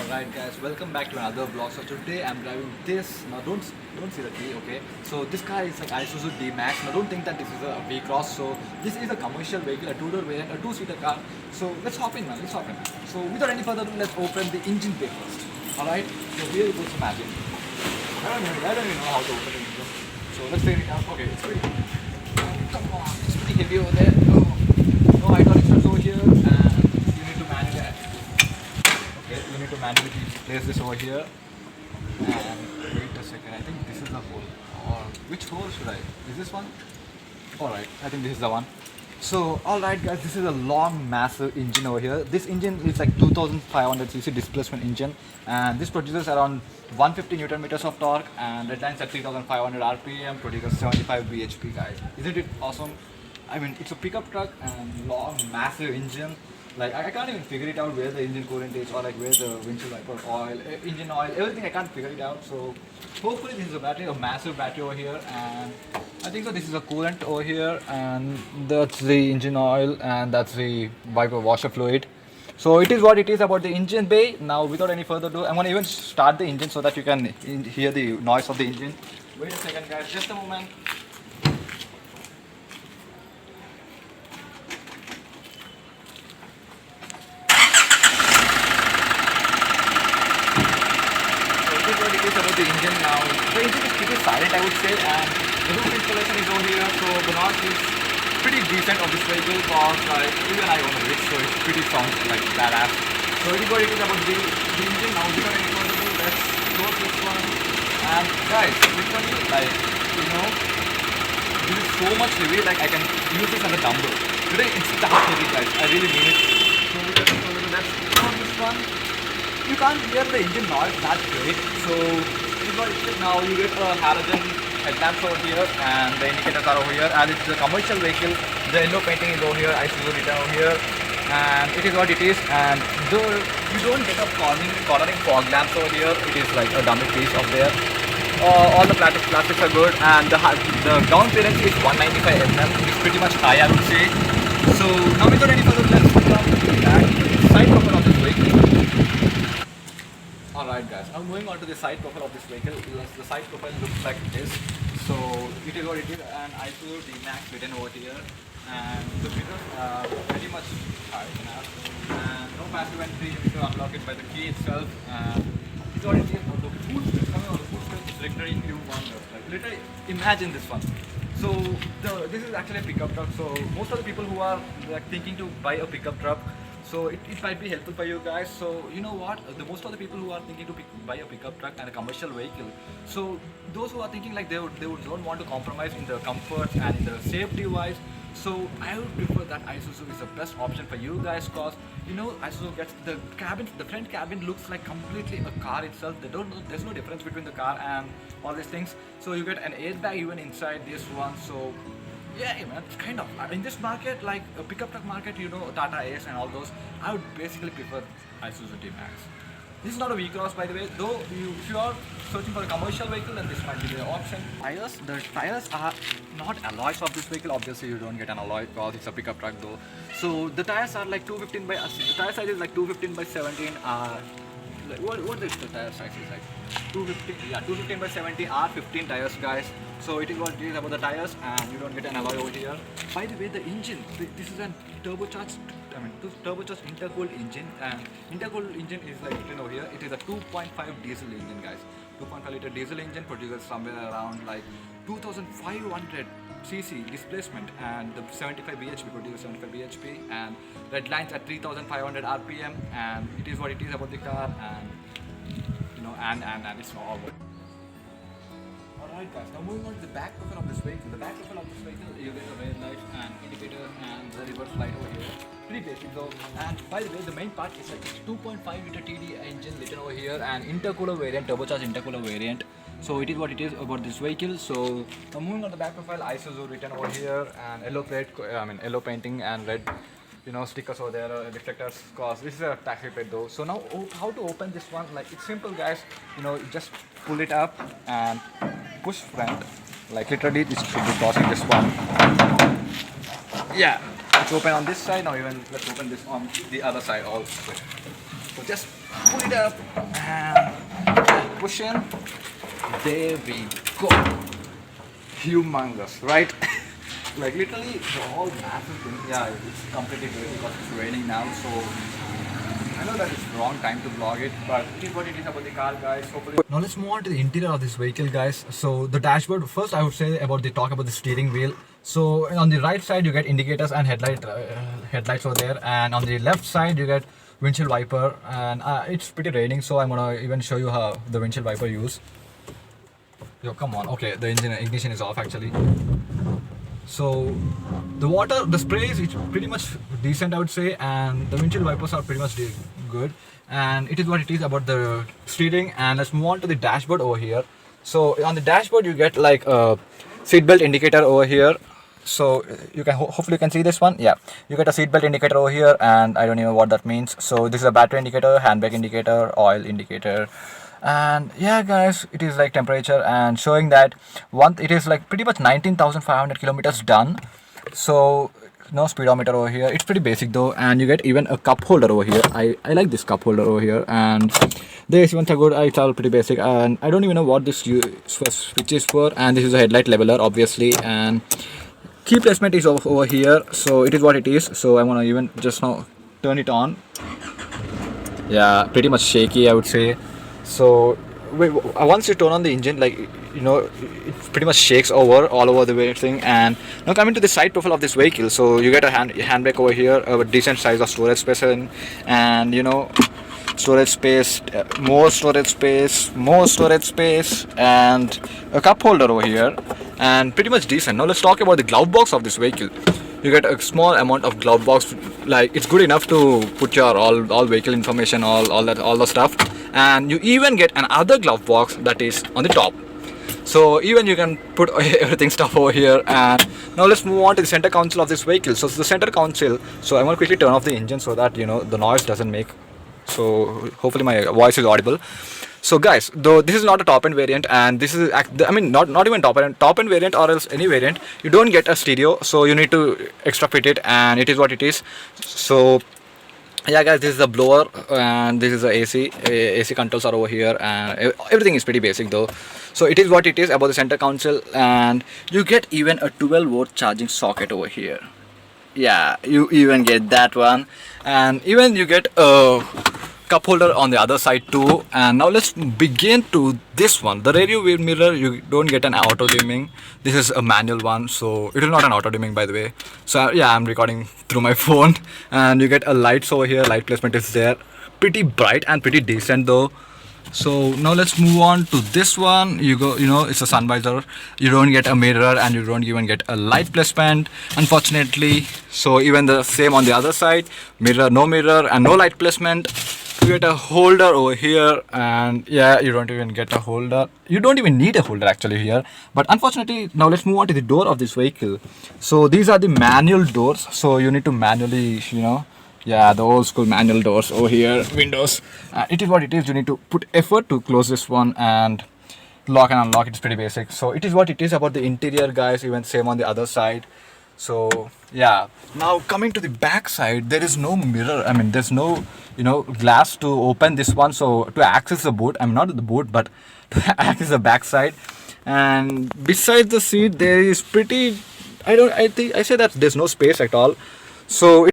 Alright guys, welcome back to another vlog. So today I'm driving this. Now don't see the T, okay? So this car is like Isuzu D-Max. Now don't think that this is a V-Cross. So this is a commercial vehicle, a two-door variant, a two-seater car. So let's hop in man, let's hop in. So without any further ado, let's open the engine bay first. Alright, so here goes the magic. I don't even know how to open the engine. So let's figure it out. Okay, it's pretty, come on, it's pretty heavy over there. No hydraulic stuff over here and you need to manage that. Okay, you need to manually place this over here and wait a second. I think this is the hole. Or which hole should I? Is this one? Alright, I think this is the one. So alright guys, this is a long massive engine over here. This engine is like 2500cc displacement engine and this produces around 150 Newton meters of torque and red lines at 3500 RPM, produces 75 bhp guys. Isn't it awesome? I mean, it's a pickup truck and long massive engine. Like I can't even figure it out where the engine coolant is or like where the windshield wiper oil, engine oil, everything I can't figure it out. So hopefully this is a battery, a massive battery over here, and I think so this is a coolant over here, and that's the engine oil, and that's the wiper washer fluid. So it is what it is about the engine bay. Now without any further ado, I'm gonna even start the engine so that you can hear the noise of the engine. Wait a second guys, just a moment. What it is about the engine now. The engine is pretty silent, I would say, and the roof installation is over here, so the noise is pretty decent of this vehicle because like even I own a Ritz, so it pretty sounds like badass. So it is what it is about the engine. Now without any further ado, let's close this one. And guys, literally like this is so much heavy, like I can use this as a dumbbell. Today it's that heavy guys, I really mean it. So without any further ado, let's close this one. You can't hear the engine noise that great, so this is what it is. Now you get a halogen headlamps over here and the indicators are over here, and it's a commercial vehicle. The yellow painting is over here, Isuzu written over here, and it is what it is. And you don't get a cornering fog lamps over here. It is like a dummy piece of there. All the plastics are good, and the ground clearance is 195 mm. It's pretty much high, I would say. So now without any further, let's come back to the side profile of this vehicle. Alright guys, I'm moving on to the side profile of this vehicle. The side profile looks like this. So it is what it is, and Isuzu D-Max written over here, and the mirrors are pretty much high enough, and no passive entry. You need to unlock it by the key itself, and it's what it is. The food space coming on the food space is literally humongous. Like literally, imagine this one. So this is actually a pickup truck. So most of the people who are like thinking to buy a pickup truck, so it might be helpful for you guys. So you know what, most of the people who are thinking to buy a pickup truck and a commercial vehicle, so those who are thinking like they don't want to compromise in the comfort and in the safety wise, so I would prefer that Isuzu is the best option for you guys, cause Isuzu gets the cabin, the front cabin looks like completely a car itself. There's no difference between the car and all these things. So you get an airbag even inside this one. So yeah, man, it's kind of in this market, like a pickup truck market, Tata Ace and all those. I would basically prefer Isuzu D-Max. This is not a V-Cross, by the way. Though if you are searching for a commercial vehicle, then this might be the option. The tires are not alloys of this vehicle. Obviously, you don't get an alloy because it's a pickup truck, though. So the tires are like 215 by. The tire size is like 215 by 17. Like, what is the tire size is like? 215, yeah, 215 by 70 R15 tires, guys. So it is what it is about the tires, and you don't get an alloy over here. By the way, the engine, this is a turbocharged intercooled engine, and intercooled engine is like written over here. It is a 2.5 diesel engine, guys. 2.5 liter diesel engine produces somewhere around like 2500 cc displacement, and the 75 bhp produces 75 bhp, and red lines at 3500 rpm, and it is what it is about the car, and and it's all. Alright guys, now moving on to the back profile of this vehicle. The back profile of this vehicle, you get a red light and indicator and the reverse light over here. Pretty basic though. And by the way, the main part is like 2.5 liter TD engine written over here, and intercooler variant, turbocharged intercooler variant. So it is what it is about this vehicle. So now moving on to the back profile, Isuzu written over here, and yellow plate, yellow painting and red stickers over there, reflectors, cause this is a taxi plate though. So now how to open this one? Like it's simple guys, you just pull it up and push front, like literally this should be crossing this one. Yeah, it's open on this side. Now even let's open this on the other side also. So just pull it up and push in. There we go. Humongous, right? Like literally the whole massive thing. Yeah, it's completely good because it's raining now. So I know that it's wrong time to vlog it, but it is what it is about the car, guys. Hopefully. Now let's move on to the interior of this vehicle, guys. So the dashboard. First, I would say talk about the steering wheel. So on the right side, you get indicators and headlights over there, and on the left side, you get windshield wiper. And it's pretty raining, so I'm gonna even show you how the windshield wiper use. Yo, come on. Okay, the ignition is off actually. So the spray is pretty much decent, I would say, and the windshield wipers are pretty much good. And it is what it is about the steering. And let's move on to the dashboard over here. So on the dashboard, you get like a seatbelt indicator over here. So you can hopefully you can see this one. Yeah, you get a seatbelt indicator over here, and I don't even know what that means. So this is a battery indicator, handbrake indicator, oil indicator. And yeah, guys, it is like temperature and showing that it is like pretty much 19,500 kilometers done. So no speedometer over here. It's pretty basic though, and you get even a cup holder over here. I like this cup holder over here, and this one's a good. It's all pretty basic, and I don't even know what this switch is for. And this is a headlight leveler, obviously, and key placement is over here. So it is what it is. So I'm gonna even just now turn it on. Yeah, pretty much shaky, I would say. So once you turn on the engine, like it pretty much shakes all over the thing. And now coming to the side profile of this vehicle, so you get a handbrake over here, a decent size of storage space, and storage space, more storage space, and a cup holder over here, and pretty much decent. Now let's talk about the glove box of this vehicle. You get a small amount of glove box, like it's good enough to put your all vehicle information, all the stuff. And you even get another glove box that is on the top, so even you can put everything stuff over here. And now let's move on to the center console of this vehicle. So the center console, so I'm going to quickly turn off the engine so that the noise doesn't make, so hopefully my voice is audible. So guys, though this is not a top end variant, and this is not even top end variant, or else any variant, you don't get a stereo, so you need to extra fit it, and it is what it is. So yeah, guys, this is the blower, and this is the AC controls are over here, and everything is pretty basic though. So it is what it is about the center console. And you get even a 12-volt charging socket over here. Yeah, you even get that one, and even you get a cup holder on the other side too. And now let's begin to this one, the rear view mirror. You don't get an auto dimming. This is a manual one, so it is not an auto dimming, by the way. So yeah, I'm recording through my phone. And you get a lights over here, light placement is there, pretty bright and pretty decent though. So now let's move on to this one. It's a sun visor. You don't get a mirror, and you don't even get a light placement, unfortunately. So even the same on the other side, mirror, no mirror, and no light placement. You get a holder over here, and yeah, you don't even get a holder. You don't even need a holder actually here. But unfortunately, now let's move on to the door of this vehicle. So these are the manual doors, so you need to manually, yeah, the old school manual doors over here, windows. It is what it is. You need to put effort to close this one, and lock and unlock. It's pretty basic. So it is what it is about the interior, guys. Even same on the other side. So yeah, now coming to the back side, there is no mirror. There's no glass to open this one. So to access the boot, not the boot, but to access the back side. And besides the seat, there is pretty, I say that there's no space at all. So